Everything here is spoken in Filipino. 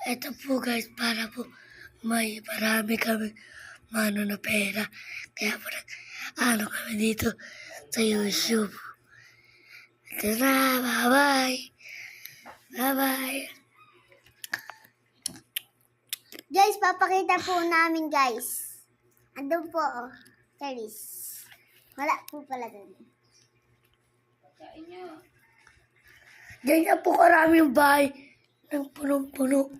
Ito po guys, para po may marami kami mano na pera. Kaya po ano kami dito sa YouTube. Ito na, bye-bye. Bye-bye. Guys, papakita po namin guys. Andun po, oh. Charis. Wala po pala dun. Ganyan po karami yung bahay ng punong-puno.